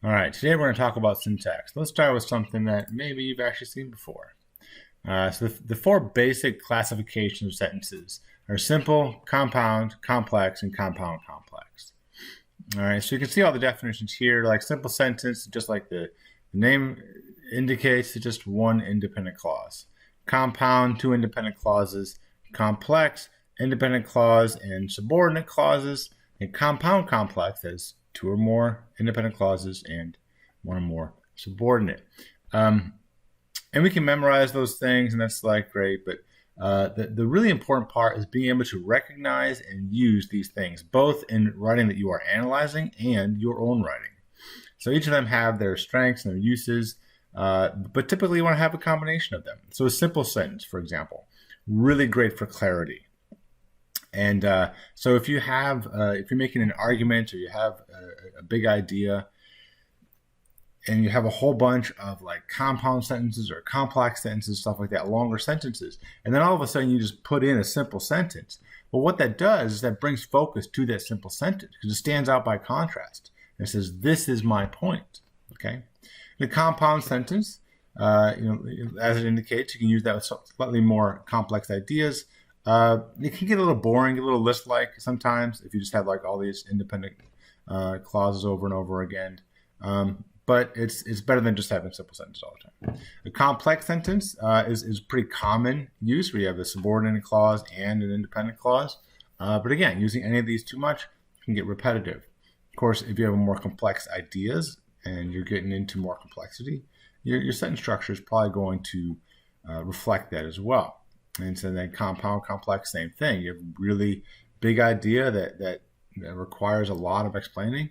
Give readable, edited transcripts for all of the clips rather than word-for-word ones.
All right, today we're going to talk about syntax. Let's start with something that maybe you've actually seen before. So the four basic classifications of sentences are simple, compound, complex, and compound complex. All right, so you can see all the definitions here. Like simple sentence, just like the name indicates, it's just one independent clause. Compound, two independent clauses. Complex, independent clause and subordinate clauses. And compound complex, that is two or more independent clauses and one or more subordinate. And we can memorize those things, and that's like great, but the really important part is being able to recognize and use these things, both in writing that you are analyzing and your own writing. So each of them have their strengths and their uses, but typically you want to have a combination of them. So a simple sentence, for example, really great for clarity. And so if you have, if you're making an argument or you have a big idea and you have a whole bunch of like compound sentences or complex sentences, stuff like that, longer sentences, and then all of a sudden you just put in a simple sentence. Well, what that does is that brings focus to that simple sentence because it stands out by contrast. And it says, this is my point, okay? The compound sentence, as it indicates, you can use that with slightly more complex ideas. It can get a little boring, a little list-like sometimes if you just have like all these independent clauses over and over again. But it's better than just having simple sentences all the time. A complex sentence is pretty common use where you have a subordinate clause and an independent clause. But again, using any of these too much can get repetitive. Of course, if you have more complex ideas and you're getting into more complexity, your sentence structure is probably going to reflect that as well. And so then compound complex, same thing. You have a really big idea that requires a lot of explaining.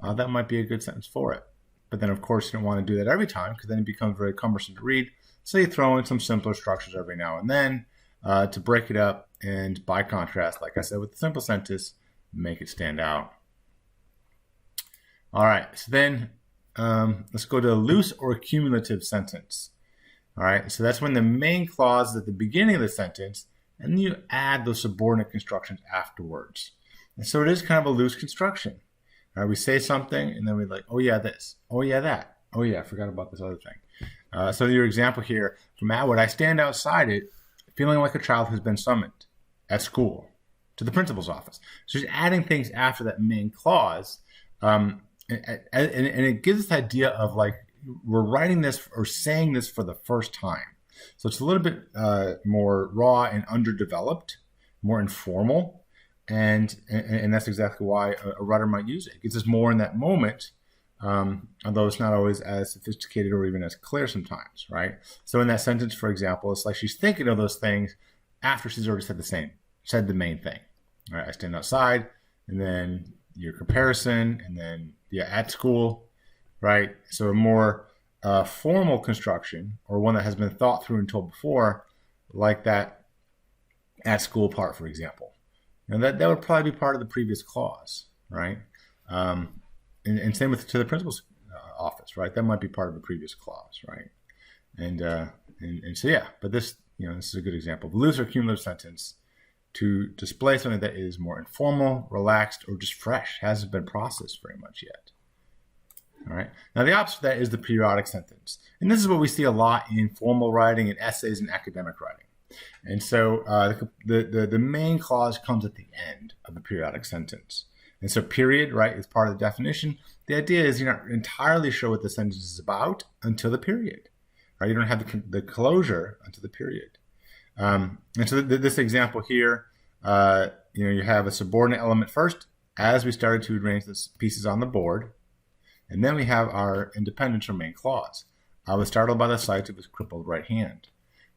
That might be a good sentence for it. But then, of course, you don't want to do that every time because then it becomes very cumbersome to read. So you throw in some simpler structures every now and then to break it up. And by contrast, like I said, with the simple sentence, make it stand out. All right, so then let's go to a loose or cumulative sentence. All right, so that's when the main clause is at the beginning of the sentence, and then you add those subordinate constructions afterwards. And so it is kind of a loose construction. All right, we say something, and then we're like, oh yeah, this. Oh yeah, that. Oh yeah, I forgot about this other thing. So your example here from Atwood, I stand outside it, feeling like a child who's been summoned at school to the principal's office. So she's adding things after that main clause, and it gives this idea of like, we're writing this or saying this for the first time. So it's a little bit more raw and underdeveloped, more informal. And that's exactly why a writer might use it. It gets us more in that moment, although it's not always as sophisticated or even as clear sometimes, right? So in that sentence, for example, it's like she's thinking of those things after she's already said the main thing. All right, I stand outside, and then your comparison, and then at school. Right, so a more formal construction, or one that has been thought through and told before, like that at school part, for example. And that would probably be part of the previous clause, right? And same with to the principal's office, right? That might be part of the previous clause, right? And so yeah, but this this is a good example of a loose or cumulative sentence to display something that is more informal, relaxed, or just fresh, hasn't been processed very much yet. All right. Now, the opposite of that is the periodic sentence. And this is what we see a lot in formal writing and essays and academic writing. And so the main clause comes at the end of the periodic sentence. And so period, right, is part of the definition. The idea is you're not entirely sure what the sentence is about until the period. Right? You don't have the closure until the period. And so this example here, you have a subordinate element first as we started to arrange the pieces on the board. And then we have our independence or main clause. I was startled by the sight of his crippled right hand.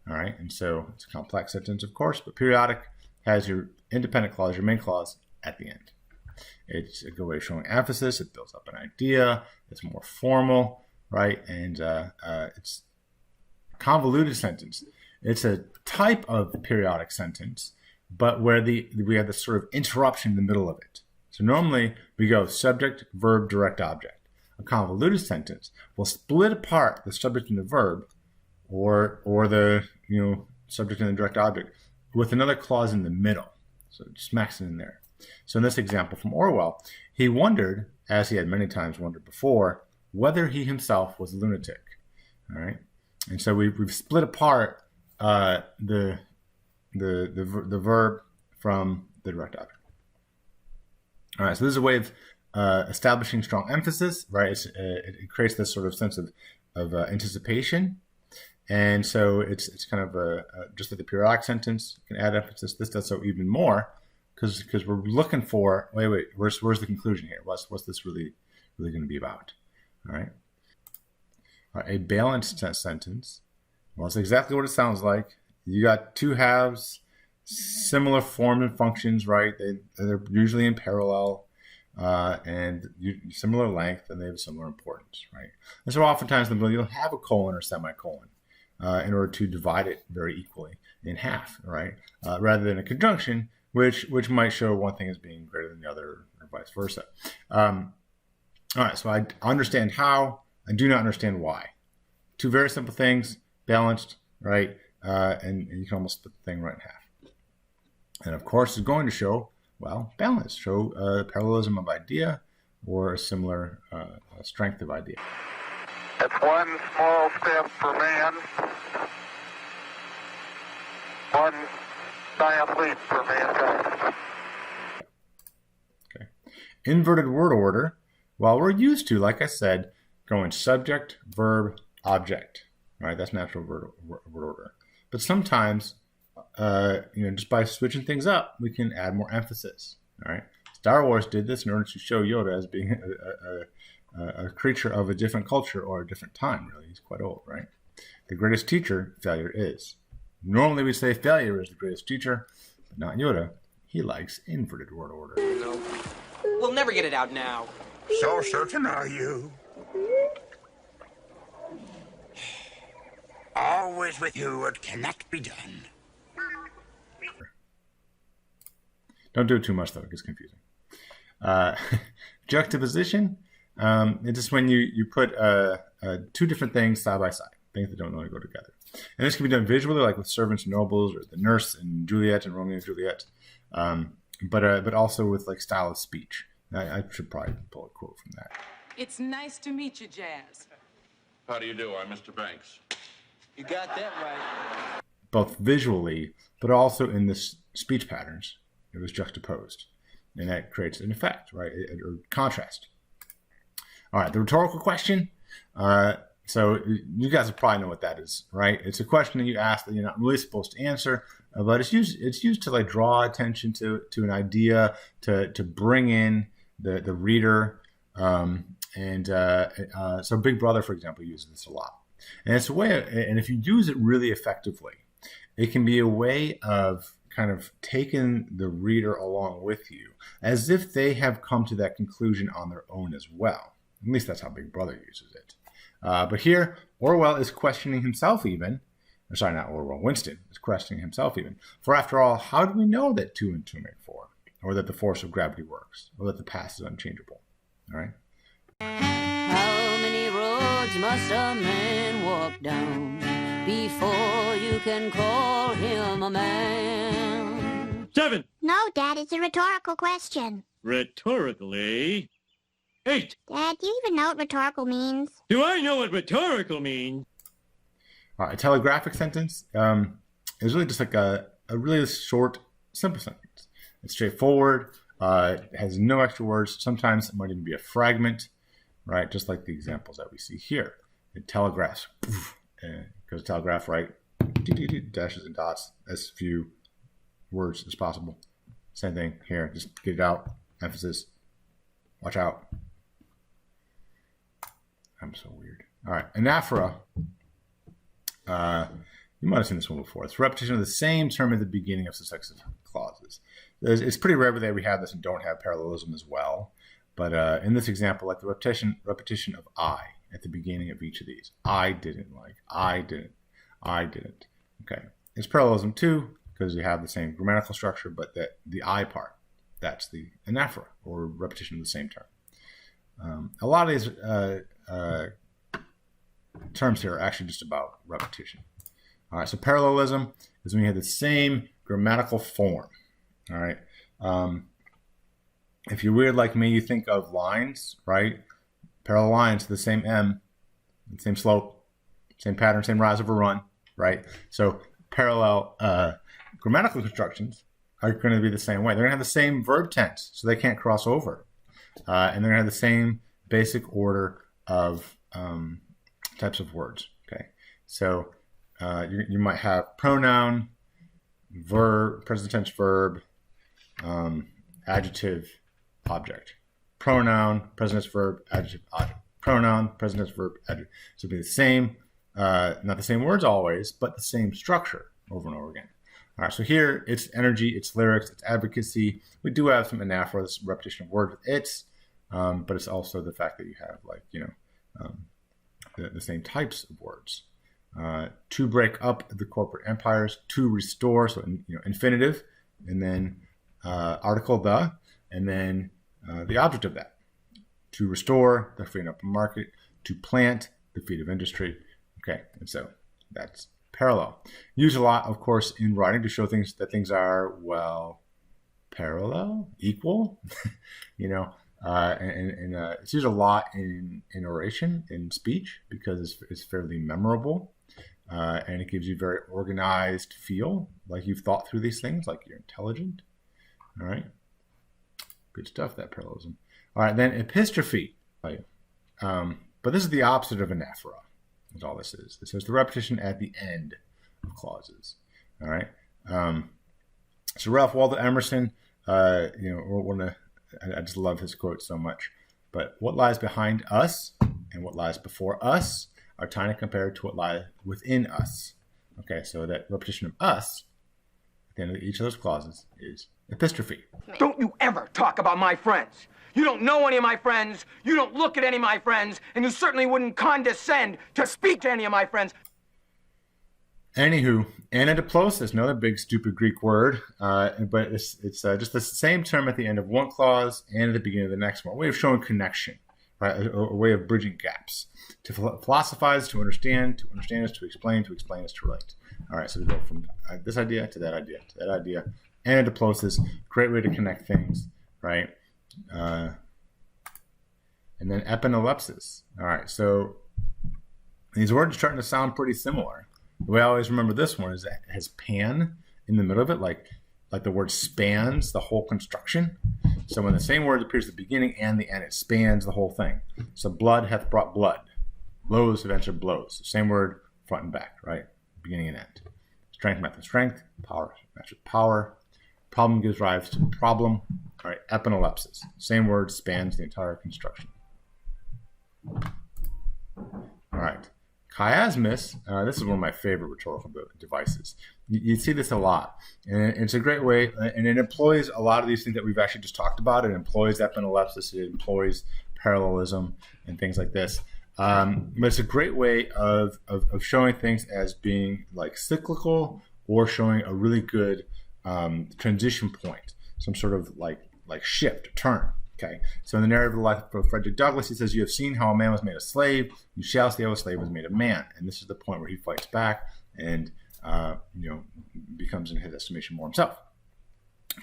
All right, and so it's a complex sentence, of course, but periodic has your independent clause, your main clause at the end. It's a good way of showing emphasis. It builds up an idea. It's more formal, right? And it's convoluted sentence. It's a type of periodic sentence, but where we have this sort of interruption in the middle of it. So normally we go subject, verb, direct object. A convoluted sentence will split apart the subject and the verb, or the subject and the direct object, with another clause in the middle. So it smacks it in there. So in this example from Orwell, he wondered, as he had many times wondered before, whether he himself was a lunatic. All right, and so we've split apart the verb from the direct object. All right, so this is a way of establishing strong emphasis, right? It creates this sort of sense of anticipation, and so it's kind of just like the periodic sentence can add emphasis. This does so even more because we're looking for where's the conclusion here? What's this really going to be about? All right. A balanced sentence. Well, it's exactly what it sounds like. You got two halves, similar form and functions, right? They're usually in parallel, and similar length, and they have similar importance, right? And so oftentimes in the middle, you'll have a colon or semicolon in order to divide it very equally in half, right? Rather than a conjunction, which might show one thing as being greater than the other, or vice versa. All right, so I understand how. I do not understand why. Two very simple things, balanced, right? And you can almost split the thing right in half. And of course, it's going to show, well, balance, show parallelism of idea or a similar strength of idea. It's one small step for man, one giant leap for mankind. Okay. Inverted word order. Well, we're used to, like I said, going subject, verb, object, right? That's natural word order. But sometimes, just by switching things up, we can add more emphasis, all right? Star Wars did this in order to show Yoda as being a creature of a different culture or a different time, really. He's quite old, right? The greatest teacher, failure is. Normally we say failure is the greatest teacher, but not Yoda. He likes inverted word order. No. We'll never get it out now. So certain are you? Always with you, it cannot be done. Don't do it too much, though. It gets confusing. Juxtaposition. It's just when you put two different things side by side, things that don't normally go together. And this can be done visually, like with servants and nobles, or the nurse and Juliet and Romeo and Juliet, but also with like style of speech. I should probably pull a quote from that. It's nice to meet you, Jazz. How do you do? I'm Mr. Banks. You got that right. Both visually, but also in the speech patterns, it was juxtaposed. And that creates an effect, right? Or contrast. All right, the rhetorical question. So you guys will probably know what that is, right? It's a question that you ask that you're not really supposed to answer, but it's used to like draw attention to an idea, to bring in the reader. So Big Brother, for example, uses this a lot. And it's a way, and if you use it really effectively, it can be a way of kind of taking the reader along with you, as if they have come to that conclusion on their own as well. At least that's how Big Brother uses it. But here, Orwell is questioning himself even. Or sorry, not Orwell. Winston is questioning himself even. For after all, how do we know that 2 and 2 make 4? Or that the force of gravity works? Or that the past is unchangeable? All right? How many roads must a man walk down before you can call him a man? 7. No, Dad, it's a rhetorical question. Rhetorical, eh? 8. Dad, do you even know what rhetorical means? Do I know what rhetorical means? All right, a telegraphic sentence is really just like a really short, simple sentence. It's straightforward. It has no extra words. Sometimes it might even be a fragment, right? Just like the examples that we see here. It telegraphs, goes telegraph, right? Dashes and dots, as few words as possible. Same thing here. Just get it out. Emphasis. Watch out. I'm so weird. All right, Anaphora. You might have seen this one before. It's repetition of the same term at the beginning of successive clauses. It's pretty rare that we have this and don't have parallelism as well. But in this example, like the repetition of I at the beginning of each of these. I didn't like. I didn't. I didn't. Okay. It's parallelism too, because you have the same grammatical structure, but the I part, that's the anaphora, or repetition of the same term. A lot of these terms here are actually just about repetition. All right, so parallelism is when you have the same grammatical form. All right. If you're weird like me, you think of lines, right? Parallel lines to the same M, same slope, same pattern, same rise over run, right? So parallel grammatical constructions are going to be the same way. They're going to have the same verb tense, so they can't cross over. And they're going to have the same basic order of types of words, okay? So you might have pronoun, verb, present tense verb, adjective, object. Pronoun, present tense verb, adjective, object. Pronoun, present tense verb, adjective. So it'll be the same, not the same words always, but the same structure over and over again. All right, so here it's energy, it's lyrics, it's advocacy. We do have some anaphora, this repetition of words with its, but it's also the fact that you have the same types of words. To break up the corporate empires, to restore, so infinitive, and then article the, and then the object of that. To restore, the freeing up of market. To plant, the feet of industry. Okay, and so that's parallel. Used a lot, of course, in writing to show things that things are, well, parallel, equal, and it's used a lot in oration, in speech, because it's fairly memorable, and it gives you a very organized feel, like you've thought through these things, like you're intelligent. All right, good stuff, that parallelism. All right, then epistrophe, right? But this is the opposite of anaphora. Is all this is. This is the repetition at the end of clauses. All right. So Ralph Waldo Emerson, I just love his quote so much. But what lies behind us and what lies before us are tiny compared to what lies within us. Okay, so that repetition of us at the end of each of those clauses is epistrophe. Don't you ever talk about my friends. You don't know any of my friends, you don't look at any of my friends, and you certainly wouldn't condescend to speak to any of my friends. Anywho, Anadiplosis, another big stupid Greek word, but it's just the same term at the end of one clause and at the beginning of the next one. A way of showing connection, right? A way of bridging gaps. To philosophize, to understand is to explain is to relate. All right, so we go from this idea to that idea to that idea. Anadiplosis, great way to connect things, right? And then Epanalepsis. All right, so these words are starting to sound pretty similar. The way I always remember this one is that it has pan in the middle of it, like the word spans the whole construction. So when the same word appears at the beginning and the end, it spans the whole thing. So blood hath brought blood. Blows have answered blows. Same word, front and back, right? Beginning and end. Strength met with strength. Power matched with power. Problem gives rise to problem. All right, epanalepsis. Same word, spans the entire construction. All right. Chiasmus, this is one of my favorite rhetorical devices. You see this a lot. And it's a great way, and it employs a lot of these things that we've actually just talked about. It employs epanalepsis, it employs parallelism, and things like this. But it's a great way of showing things as being like cyclical or showing a really good transition point, some sort of like shift, turn. Okay, so in the narrative of the life of Frederick Douglass, he says, "You have seen how a man was made a slave. You shall see how a slave was made a man." And this is the point where he fights back and becomes, in his estimation, more himself.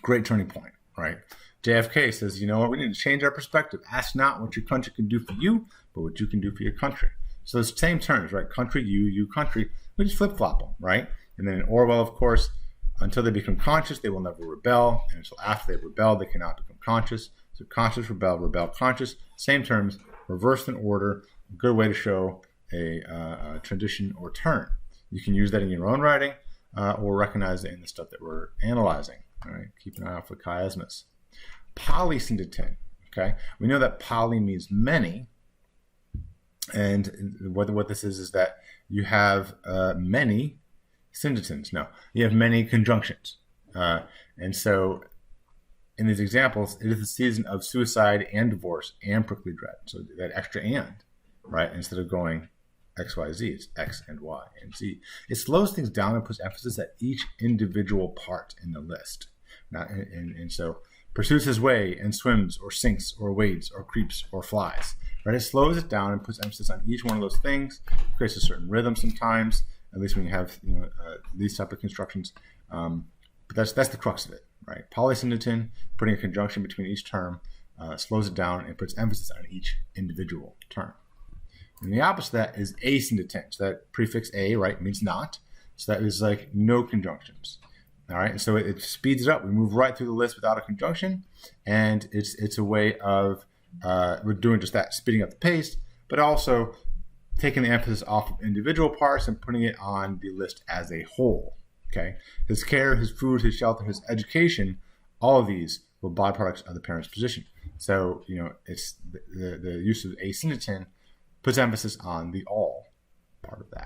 Great turning point, right? JFK says, "You know what? We need to change our perspective. Ask not what your country can do for you, but what you can do for your country." So those same terms, right? Country, you, country. We just flip flop them, right? And then in Orwell, of course, until they become conscious, they will never rebel, and until after they rebel, they cannot become conscious. So conscious, rebel, conscious, same terms, reversed in order, a good way to show a transition or turn. You can use that in your own writing or recognize it in the stuff that we're analyzing. All right, keep an eye out for chiasmus. Polysyndeton, okay? We know that poly means many, and what this is that you have many syndetons. No, you have many conjunctions. And so in these examples, it is the season of suicide and divorce and prickly dread. So that extra and, right? Instead of going X, Y, Z, it's X and Y and Z. It slows things down and puts emphasis at each individual part in the list. And so pursues his way and swims or sinks or wades or creeps or flies. Right? It slows it down and puts emphasis on each one of those things. It creates a certain rhythm sometimes, at least when you have these type of constructions. But that's the crux of it, right? Polysyndeton, putting a conjunction between each term, slows it down and puts emphasis on each individual term. And the opposite of that is Asyndeton. So that prefix A, right, means not. So that is like no conjunctions. All right, so it speeds it up. We move right through the list without a conjunction, and it's a way of we're doing just that, speeding up the pace, but also taking the emphasis off of individual parts and putting it on the list as a whole. Okay, his care, his food, his shelter, his education, all of these were byproducts of the parent's position. So it's the use of Asyndeton puts emphasis on the all part of that.